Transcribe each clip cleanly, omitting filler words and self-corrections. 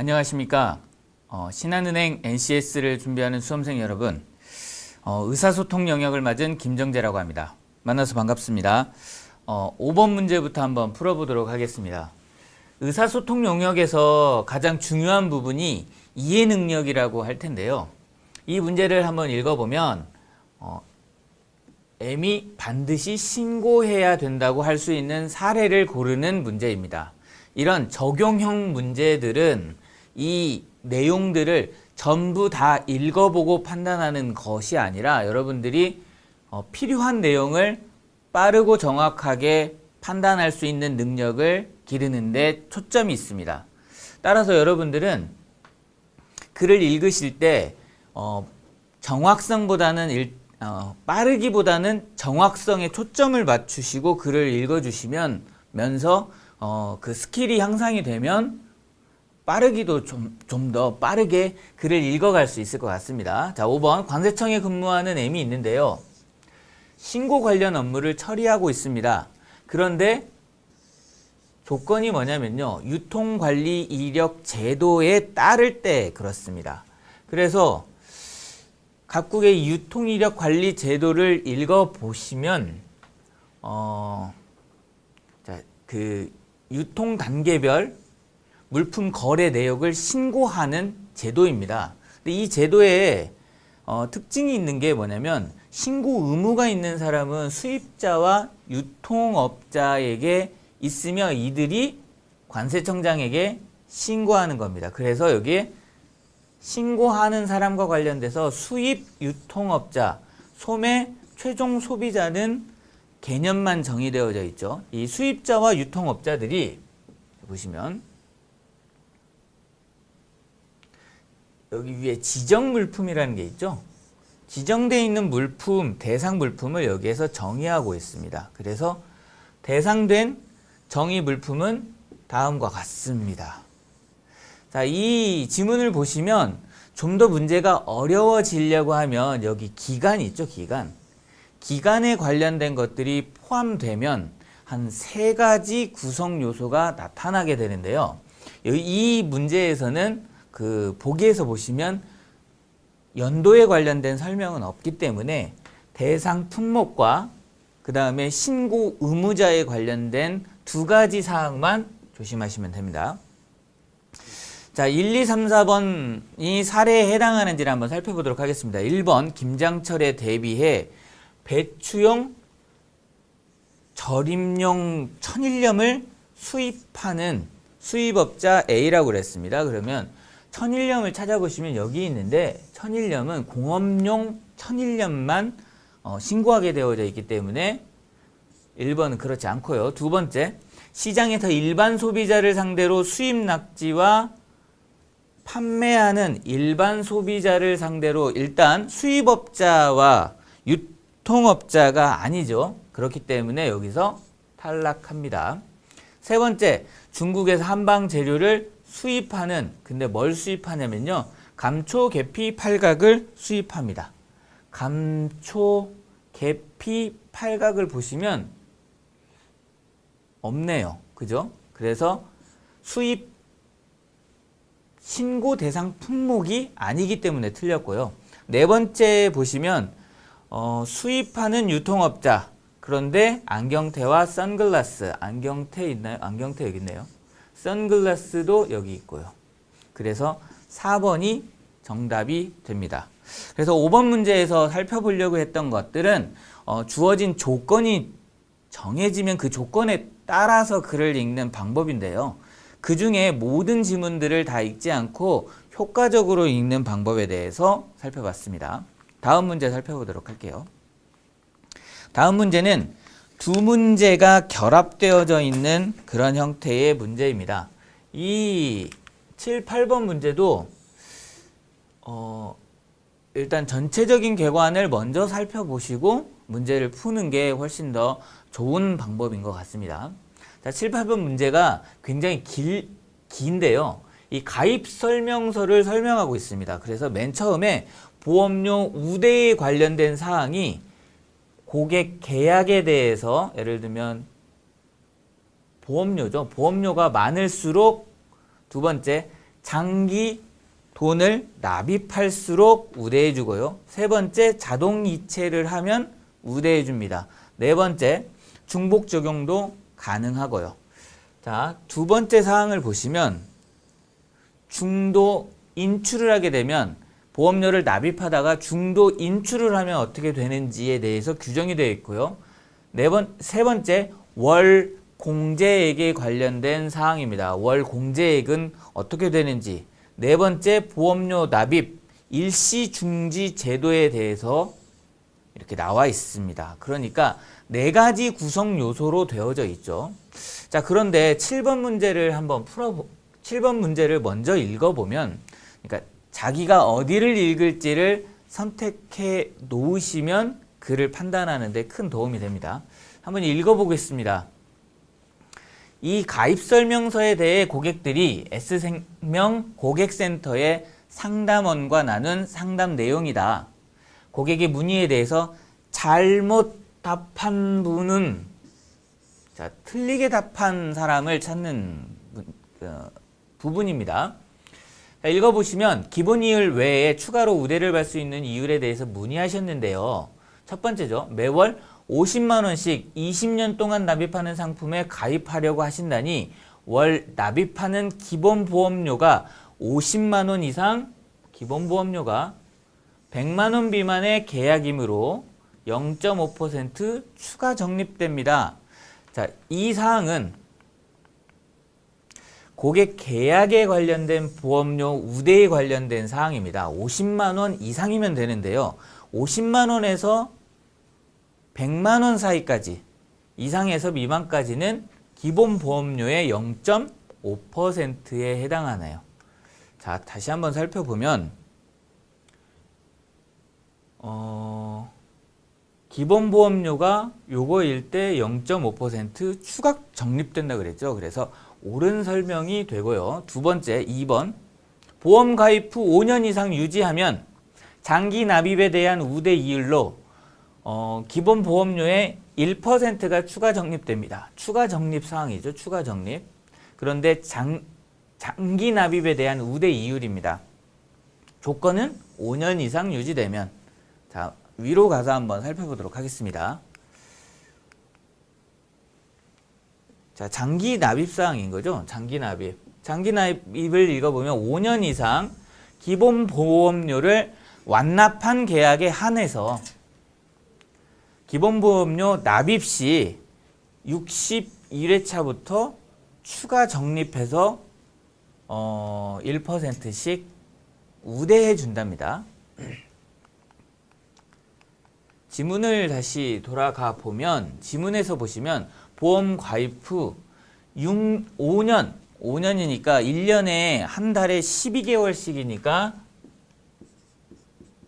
안녕하십니까. 신한은행 NCS를 준비하는 수험생 여러분, 의사소통 영역을 맞은 김정재라고 합니다. 만나서 반갑습니다. 5번 문제부터 한번 풀어보도록 하겠습니다. 의사소통 영역에서 가장 중요한 부분이 이해 능력이라고 할 텐데요. 이 문제를 한번 읽어보면 M이 반드시 신고해야 된다고 할 수 있는 사례를 고르는 문제입니다. 이런 적용형 문제들은 이 내용들을 전부 다 읽어보고 판단하는 것이 아니라 여러분들이 필요한 내용을 빠르고 정확하게 판단할 수 있는 능력을 기르는 데 초점이 있습니다. 따라서 여러분들은 글을 읽으실 때 정확성보다는 빠르기보다는 정확성에 초점을 맞추시고 글을 읽어주시면서 그 스킬이 향상이 되면 빠르기도 좀 더 빠르게 글을 읽어갈 수 있을 것 같습니다. 자, 5번 관세청에 근무하는 M이 있는데요. 신고 관련 업무를 처리하고 있습니다. 그런데 조건이 뭐냐면요. 유통관리 이력 제도에 따를 때 그렇습니다. 그래서 각국의 유통이력 관리 제도를 읽어보시면 그 유통 단계별 물품 거래 내역을 신고하는 제도입니다. 근데 이 제도에 특징이 있는 게 뭐냐면 신고 의무가 있는 사람은 수입자와 유통업자에게 있으며 이들이 관세청장에게 신고하는 겁니다. 그래서 여기에 신고하는 사람과 관련돼서 수입 유통업자, 소매 최종 소비자는 개념만 정의되어져 있죠. 이 수입자와 유통업자들이 보시면 여기 위에 지정 물품이라는 게 있죠. 지정되어 있는 물품, 대상 물품을 여기에서 정의하고 있습니다. 그래서 대상된 정의 물품은 다음과 같습니다. 자, 이 지문을 보시면 좀 더 문제가 어려워지려고 하면 여기 기간이 있죠, 기간. 기간에 관련된 것들이 포함되면 한 3가지 구성 요소가 나타나게 되는데요. 이 문제에서는 그 보기에서 보시면 연도에 관련된 설명은 없기 때문에 대상 품목과 그 다음에 신고 의무자에 관련된 2가지 사항만 조심하시면 됩니다. 자, 1, 2, 3, 4번이 사례에 해당하는지를 한번 살펴보도록 하겠습니다. 1번 김장철에 대비해 배추용 절임용 천일염을 수입하는 수입업자 A라고 그랬습니다. 그러면 천일염을 찾아보시면 여기 있는데 천일염은 공업용 천일염만 신고하게 되어져 있기 때문에 1번은 그렇지 않고요. 두 번째, 시장에서 일반 소비자를 상대로 수입 낙지와 판매하는 일반 소비자를 상대로 일단 수입업자와 유통업자가 아니죠. 그렇기 때문에 여기서 탈락합니다. 세 번째, 중국에서 한방 재료를 수입하는, 근데 뭘 수입하냐면요. 감초, 계피, 팔각을 수입합니다. 감초, 계피, 팔각을 보시면 없네요. 그죠? 그래서 수입 신고 대상 품목이 아니기 때문에 틀렸고요. 네 번째 보시면 수입하는 유통업자, 그런데 안경테와 선글라스, 안경테 있나요? 안경테 여기 있네요. 선글라스도 여기 있고요. 그래서 4번이 정답이 됩니다. 그래서 5번 문제에서 살펴보려고 했던 것들은 주어진 조건이 정해지면 그 조건에 따라서 글을 읽는 방법인데요. 그 중에 모든 지문들을 다 읽지 않고 효과적으로 읽는 방법에 대해서 살펴봤습니다. 다음 문제 살펴보도록 할게요. 다음 문제는 두 문제가 결합되어져 있는 그런 형태의 문제입니다. 이 7, 8번 문제도 일단 전체적인 궤관을 먼저 살펴보시고 문제를 푸는 게 훨씬 더 좋은 방법인 것 같습니다. 자, 7, 8번 문제가 굉장히 긴데요. 이 가입 설명서를 설명하고 있습니다. 그래서 맨 처음에 보험료 우대에 관련된 사항이 고객 계약에 대해서 예를 들면 보험료죠. 보험료가 많을수록 두 번째 장기 돈을 납입할수록 우대해 주고요. 세 번째, 자동 이체를 하면 우대해 줍니다. 네 번째, 중복 적용도 가능하고요. 자, 두 번째 사항을 보시면 중도 인출을 하게 되면 보험료를 납입하다가 중도 인출을 하면 어떻게 되는지에 대해서 규정이 되어 있고요. 세 번째, 월 공제액에 관련된 사항입니다. 월 공제액은 어떻게 되는지. 네 번째, 보험료 납입 일시 중지 제도에 대해서 이렇게 나와 있습니다. 그러니까 네 가지 구성 요소로 되어져 있죠. 자, 그런데 7번 문제를 한번 7번 문제를 먼저 읽어보면, 그러니까 자기가 어디를 읽을지를 선택해 놓으시면 글을 판단하는 데 큰 도움이 됩니다. 한번 읽어보겠습니다. 이 가입설명서에 대해 고객들이 S생명 고객센터의 상담원과 나눈 상담 내용이다. 고객의 문의에 대해서 잘못 답한 분은, 자, 틀리게 답한 사람을 찾는 부분입니다. 자, 읽어보시면 기본 이율 외에 추가로 우대를 받을 수 있는 이율에 대해서 문의하셨는데요. 첫 번째죠. 매월 50만 원씩 20년 동안 납입하는 상품에 가입하려고 하신다니 월 납입하는 기본 보험료가 50만 원 이상, 기본 보험료가 100만 원 미만의 계약이므로 0.5% 추가 적립됩니다. 자, 이 사항은 고객 계약에 관련된 보험료 우대에 관련된 사항입니다. 50만 원 이상이면 되는데요. 50만 원에서 100만 원 사이까지, 이상에서 미만까지는 기본 보험료의 0.5%에 해당하네요. 자, 다시 한번 살펴보면 기본 보험료가 요거일 때 0.5% 추가 적립된다 그랬죠. 그래서 옳은 설명이 되고요. 두 번째, 2번. 보험 가입 후 5년 이상 유지하면 장기 납입에 대한 우대 이율로 기본 보험료의 1%가 추가 적립됩니다. 추가 적립 사항이죠. 추가 적립. 그런데 장기 납입에 대한 우대 이율입니다. 조건은 5년 이상 유지되면. 자, 위로 가서 한번 살펴보도록 하겠습니다. 자, 장기 납입 사항인 거죠. 장기 납입. 장기 납입을 읽어보면 5년 이상 기본 보험료를 완납한 계약에 한해서 기본 보험료 납입 시 61회차부터 추가 적립해서 1%씩 우대해 준답니다. 지문을 다시 돌아가 보면, 지문에서 보시면 보험 가입 후 5년이니까 1년에 한 달에 12개월씩이니까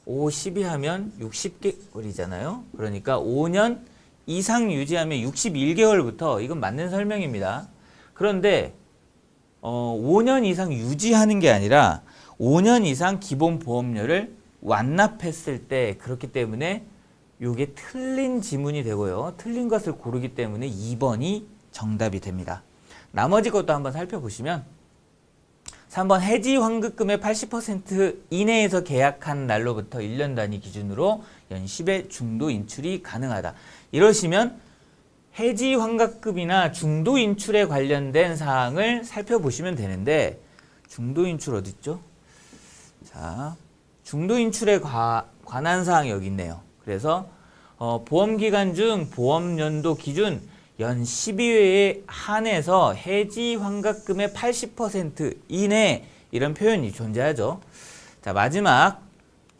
5, 12 하면 60개월이잖아요. 그러니까 5년 이상 유지하면 61개월부터, 이건 맞는 설명입니다. 그런데 5년 이상 유지하는 게 아니라 5년 이상 기본 보험료를 완납했을 때, 그렇기 때문에 이게 틀린 지문이 되고요. 틀린 것을 고르기 때문에 2번이 정답이 됩니다. 나머지 것도 한번 살펴보시면 3번 해지 환급금의 80% 이내에서 계약한 날로부터 1년 단위 기준으로 연 10의 중도 인출이 가능하다. 이러시면 해지 환급금이나 중도 인출에 관련된 사항을 살펴보시면 되는데, 중도 인출 어디 있죠? 자, 중도 인출에 관한 사항이 여기 있네요. 그래서 보험기간 중 보험연도 기준 연 12회에 한해서 해지 환급금의 80% 이내, 이런 표현이 존재하죠. 자, 마지막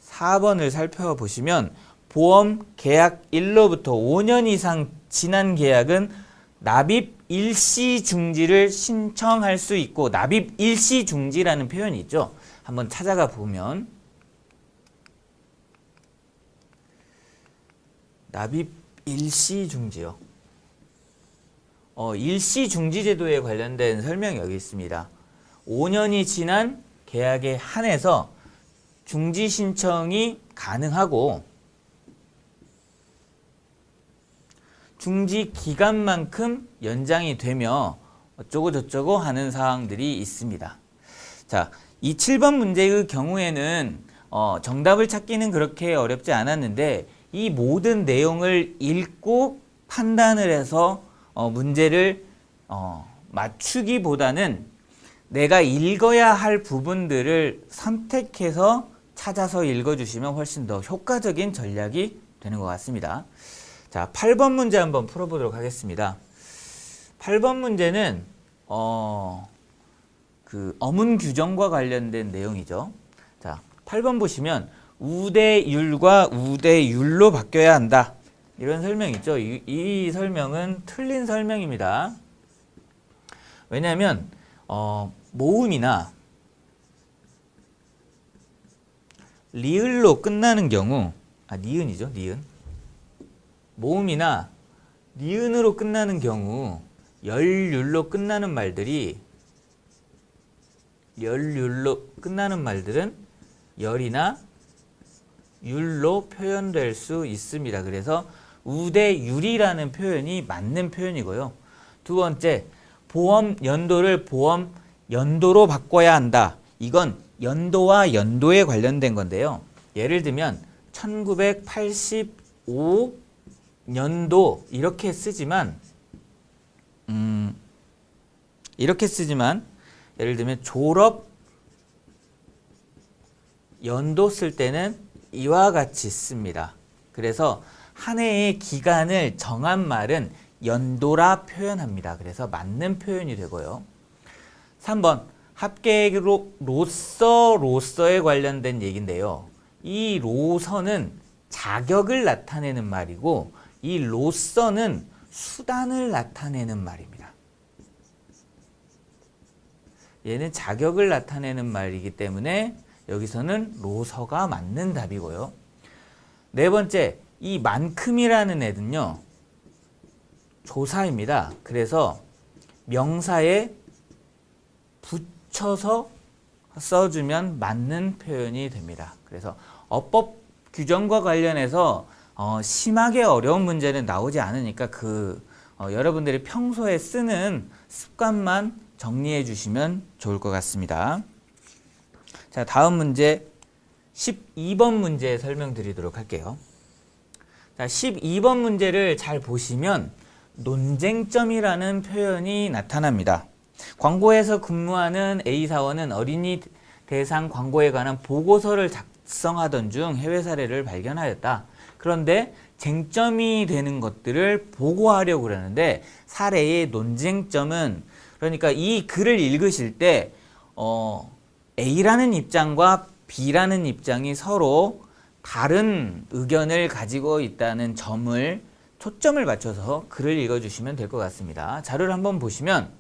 4번을 살펴보시면 보험 계약일로부터 5년 이상 지난 계약은 납입 일시 중지를 신청할 수 있고, 납입 일시 중지라는 표현이 있죠. 한번 찾아가 보면 납입 일시 중지요. 일시 중지 제도에 관련된 설명이 여기 있습니다. 5년이 지난 계약에 한해서 중지 신청이 가능하고 중지 기간만큼 연장이 되며 어쩌고 저쩌고 하는 사항들이 있습니다. 자, 이 7번 문제의 경우에는 정답을 찾기는 그렇게 어렵지 않았는데 이 모든 내용을 읽고 판단을 해서 문제를 맞추기보다는 내가 읽어야 할 부분들을 선택해서 찾아서 읽어주시면 훨씬 더 효과적인 전략이 되는 것 같습니다. 자, 8번 문제 한번 풀어보도록 하겠습니다. 8번 문제는 그 어문 규정과 관련된 내용이죠. 자, 8번 보시면 우대율과 우대율로 바뀌어야 한다. 이런 설명 있죠. 이 설명은 틀린 설명입니다. 왜냐하면 모음이나 리을로 끝나는 경우, 니은이죠, 니은. 모음이나 니은으로 끝나는 경우 열율로 끝나는 말들은 열이나 율로 표현될 수 있습니다. 그래서 우대율이라는 표현이 맞는 표현이고요. 두 번째, 보험 연도를 보험 연도로 바꿔야 한다. 이건 연도와 연도에 관련된 건데요. 예를 들면 1985년도 이렇게 쓰지만 예를 들면 졸업 연도 쓸 때는 이와 같이 씁니다. 그래서 한 해의 기간을 정한 말은 연도라 표현합니다. 그래서 맞는 표현이 되고요. 3번 합계로서에 관련된 얘기인데요. 이 로서는 자격을 나타내는 말이고 이 로서는 수단을 나타내는 말입니다. 얘는 자격을 나타내는 말이기 때문에 여기서는 로서가 맞는 답이고요. 네 번째, 이 만큼이라는 애는요. 조사입니다. 그래서 명사에 붙여서 써주면 맞는 표현이 됩니다. 그래서 어법 규정과 관련해서 심하게 어려운 문제는 나오지 않으니까 여러분들이 평소에 쓰는 습관만 정리해 주시면 좋을 것 같습니다. 자, 다음 문제 12번 문제 설명드리도록 할게요. 자, 12번 문제를 잘 보시면 논쟁점이라는 표현이 나타납니다. 광고에서 근무하는 A사원은 어린이 대상 광고에 관한 보고서를 작성하던 중 해외 사례를 발견하였다. 그런데 쟁점이 되는 것들을 보고하려고 그러는데 사례의 논쟁점은, 그러니까 이 글을 읽으실 때 A라는 입장과 B라는 입장이 서로 다른 의견을 가지고 있다는 점을 초점을 맞춰서 글을 읽어주시면 될 것 같습니다. 자료를 한번 보시면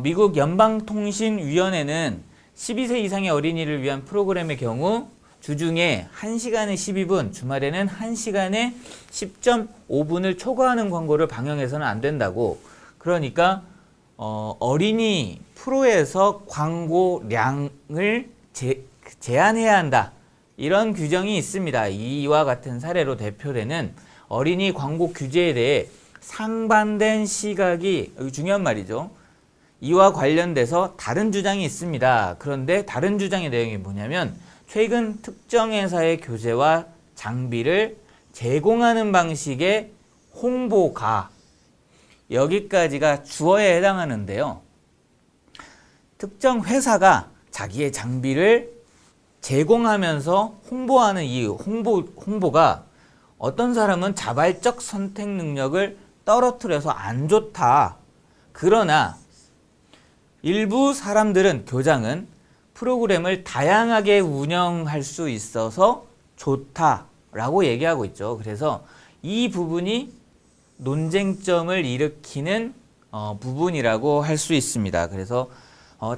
미국 연방통신위원회는 12세 이상의 어린이를 위한 프로그램의 경우 주중에 1시간에 12분, 주말에는 1시간에 10.5분을 초과하는 광고를 방영해서는 안 된다고. 그러니까 어린이 프로에서 광고량을 제한해야 한다. 이런 규정이 있습니다. 이와 같은 사례로 대표되는 어린이 광고 규제에 대해 상반된 시각이 중요한 말이죠. 이와 관련돼서 다른 주장이 있습니다. 그런데 다른 주장의 내용이 뭐냐면 최근 특정 회사의 교재와 장비를 제공하는 방식의 홍보가, 여기까지가 주어에 해당하는데요. 특정 회사가 자기의 장비를 제공하면서 홍보하는 이 홍보가 어떤 사람은 자발적 선택 능력을 떨어뜨려서 안 좋다. 그러나 일부 사람들은, 교장은 프로그램을 다양하게 운영할 수 있어서 좋다라고 얘기하고 있죠. 그래서 이 부분이 논쟁점을 일으키는 부분이라고 할 수 있습니다. 그래서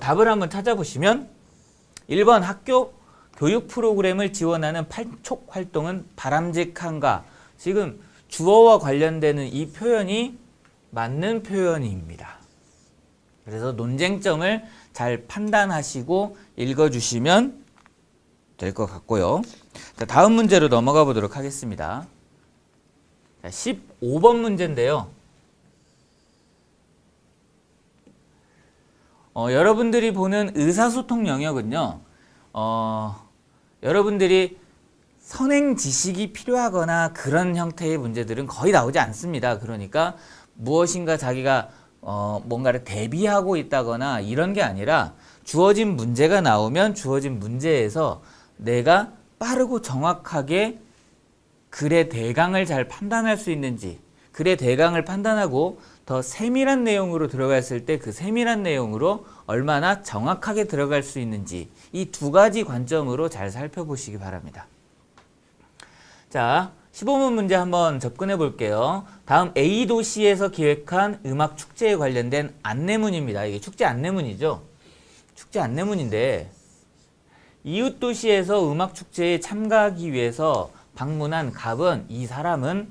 답을 한번 찾아보시면 1번 학교 교육 프로그램을 지원하는 판촉 활동은 바람직한가? 지금 주어와 관련되는 이 표현이 맞는 표현입니다. 그래서 논쟁점을 잘 판단하시고 읽어주시면 될 것 같고요. 자, 다음 문제로 넘어가 보도록 하겠습니다. 자, 15번 문제인데요. 여러분들이 보는 의사소통 영역은요, 여러분들이 선행 지식이 필요하거나 그런 형태의 문제들은 거의 나오지 않습니다. 그러니까 무엇인가 자기가 뭔가를 대비하고 있다거나 이런 게 아니라 주어진 문제가 나오면 주어진 문제에서 내가 빠르고 정확하게 글의 대강을 잘 판단할 수 있는지, 글의 대강을 판단하고 더 세밀한 내용으로 들어갔을 때 그 세밀한 내용으로 얼마나 정확하게 들어갈 수 있는지, 이 두 가지 관점으로 잘 살펴보시기 바랍니다. 자, 15문 문제 한번 접근해 볼게요. 다음 A도시에서 기획한 음악 축제에 관련된 안내문입니다. 이게 축제 안내문이죠. 축제 안내문인데, 이웃 도시에서 음악 축제에 참가하기 위해서 방문한 갑은, 이 사람은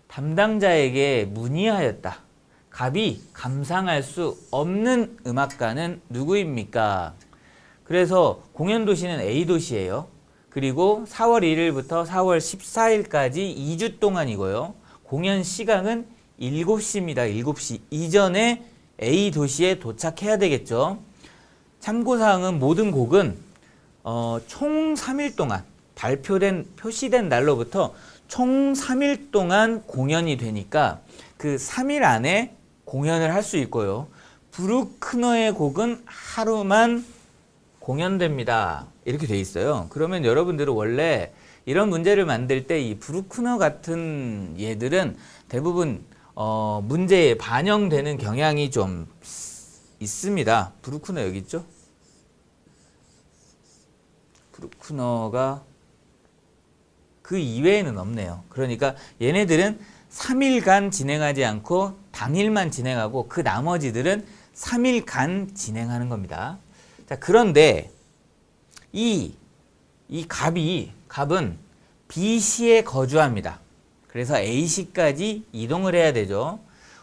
담당자에게 문의하였다. 갑이 감상할 수 없는 음악가는 누구입니까? 그래서 공연 도시는 A 도시예요. 그리고 4월 1일부터 4월 14일까지 2주 동안이고요. 공연 시간은 7시입니다. 7시 이전에 A 도시에 도착해야 되겠죠. 참고사항은 모든 곡은 총 3일 동안 표시된 날로부터 총 3일 동안 공연이 되니까 그 3일 안에 공연을 할 수 있고요. 브루크너의 곡은 하루만 공연됩니다. 이렇게 돼 있어요. 그러면 여러분들은 원래 이런 문제를 만들 때 이 브루크너 같은 얘들은 대부분 문제에 반영되는 경향이 좀 있습니다. 브루크너 여기 있죠? 브루크너가 그 이외에는 없네요. 그러니까 얘네들은 3일간 진행하지 않고 당일만 진행하고 그 나머지들은 3일간 진행하는 겁니다. 자, 그런데 이 갑은 B시에 거주합니다. 그래서 A시까지 이동을 해야 되죠.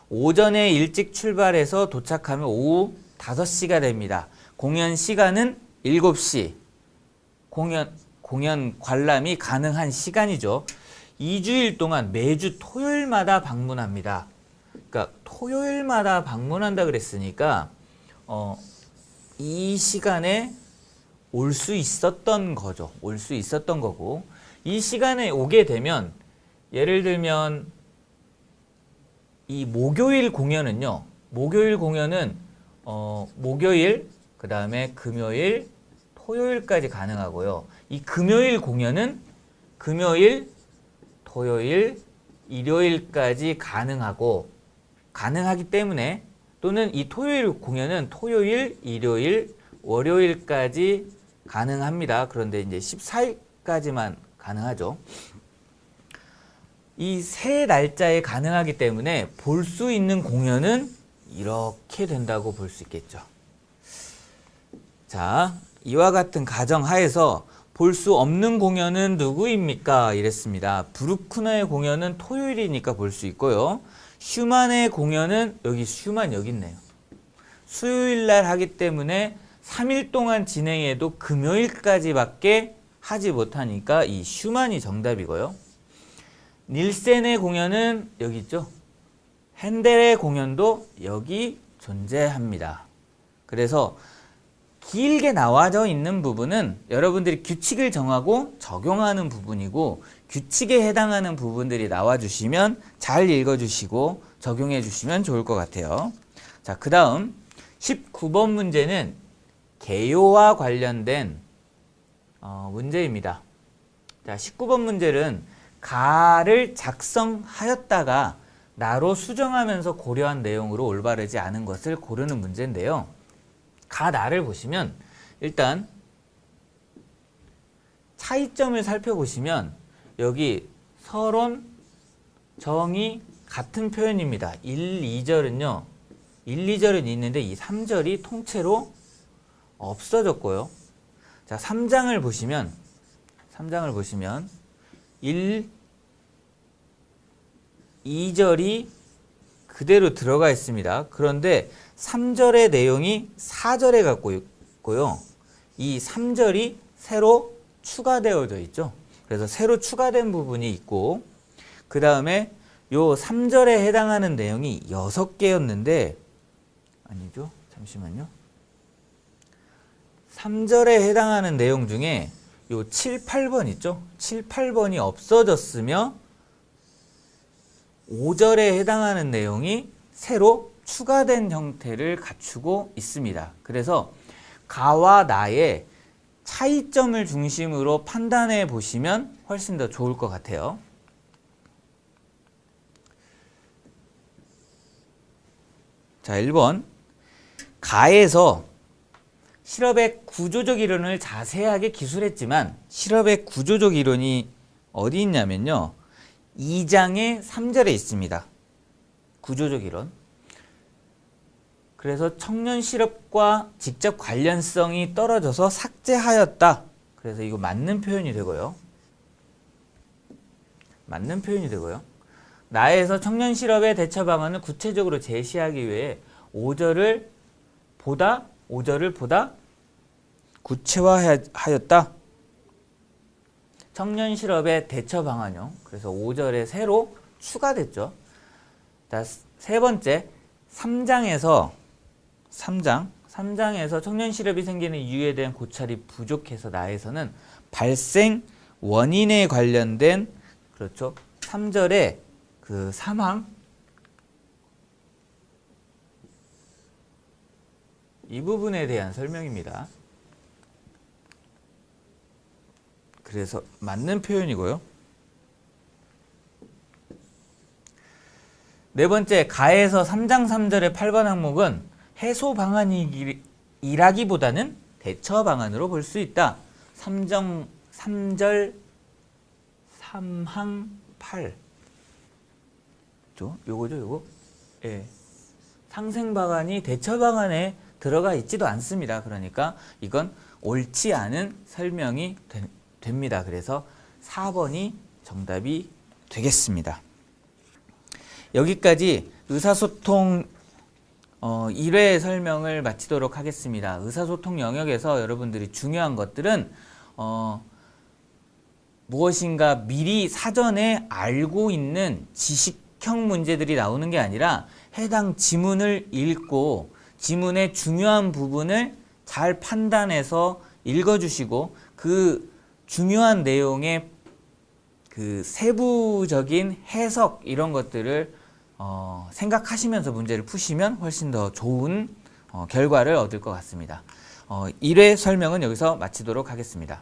오전에 일찍 출발해서 도착하면 오후 5시가 됩니다. 공연 시간은 7시. 공연 관람이 가능한 시간이죠. 2주일 동안 매주 토요일마다 방문합니다. 그러니까 토요일마다 방문한다 그랬으니까 이 시간에 올 수 있었던 거죠. 올 수 있었던 거고, 이 시간에 오게 되면 예를 들면 이 목요일 공연은요. 목요일 공연은 목요일, 그 다음에 금요일, 토요일까지 가능하고요. 이 금요일 공연은 금요일, 토요일, 일요일까지 가능하기 때문에, 또는 이 토요일 공연은 토요일, 일요일, 월요일까지 가능합니다. 그런데 이제 14일까지만 가능하죠. 이 세 날짜에 가능하기 때문에 볼 수 있는 공연은 이렇게 된다고 볼 수 있겠죠. 자, 이와 같은 가정하에서 볼 수 없는 공연은 누구입니까? 이랬습니다. 브루크너의 공연은 토요일이니까 볼 수 있고요. 슈만의 공연은 슈만 여기 있네요. 수요일 날 하기 때문에 3일 동안 진행해도 금요일까지밖에 하지 못하니까 이 슈만이 정답이고요. 닐센의 공연은 여기 있죠. 핸델의 공연도 여기 존재합니다. 그래서 길게 나와져 있는 부분은 여러분들이 규칙을 정하고 적용하는 부분이고, 규칙에 해당하는 부분들이 나와주시면 잘 읽어주시고 적용해 주시면 좋을 것 같아요. 자, 그 다음 19번 문제는 개요와 관련된 문제입니다. 자, 19번 문제는 가를 작성하였다가 나로 수정하면서 고려한 내용으로 올바르지 않은 것을 고르는 문제인데요. 가, 나를 보시면 일단 차이점을 살펴보시면 여기 서론, 정의 같은 표현입니다. 1, 2절은요. 1, 2절은 있는데 이 3절이 통째로 없어졌고요. 자, 3장을 보시면 1, 2절이 그대로 들어가 있습니다. 그런데 3절의 내용이 4절에 갖고 있고요. 이 3절이 새로 추가되어져 있죠. 그래서 새로 추가된 부분이 있고, 그 다음에 요 3절에 해당하는 내용이 6개였는데, 아니죠. 잠시만요. 3절에 해당하는 내용 중에 요 7, 8번 있죠? 7, 8번이 없어졌으며 5절에 해당하는 내용이 새로 추가된 형태를 갖추고 있습니다. 그래서 가와 나의 차이점을 중심으로 판단해 보시면 훨씬 더 좋을 것 같아요. 자, 1번. 가에서 실업의 구조적 이론을 자세하게 기술했지만 실업의 구조적 이론이 어디 있냐면요. 2장의 3절에 있습니다. 구조적 이론. 그래서 청년 실업과 직접 관련성이 떨어져서 삭제하였다. 그래서 이거 맞는 표현이 되고요. 맞는 표현이 되고요. 나에서 청년 실업의 대처 방안을 구체적으로 제시하기 위해 5절을 보다 구체화하였다. 청년 실업의 대처 방안요. 그래서 5절에 새로 추가됐죠. 자, 세 번째, 3장에서 청년 실업이 생기는 이유에 대한 고찰이 부족해서 나에서는 발생 원인에 관련된 그렇죠. 3절에 그 사망 이 부분에 대한 설명입니다. 그래서 맞는 표현이고요. 네 번째, 가에서 3장 3절의 8번 항목은 해소 방안이라기보다는 대처 방안으로 볼 수 있다. 3절 3항 8 요거죠, 요거. 예. 상생 방안이 대처 방안에 들어가 있지도 않습니다. 그러니까 이건 옳지 않은 설명이 됩니다. 그래서 4번이 정답이 되겠습니다. 여기까지 의사소통 1회 설명을 마치도록 하겠습니다. 의사소통 영역에서 여러분들이 중요한 것들은 무엇인가 미리 사전에 알고 있는 지식형 문제들이 나오는 게 아니라 해당 지문을 읽고 지문의 중요한 부분을 잘 판단해서 읽어주시고 그 중요한 내용의 그 세부적인 해석 이런 것들을 생각하시면서 문제를 푸시면 훨씬 더 좋은 결과를 얻을 것 같습니다. 1회 설명은 여기서 마치도록 하겠습니다.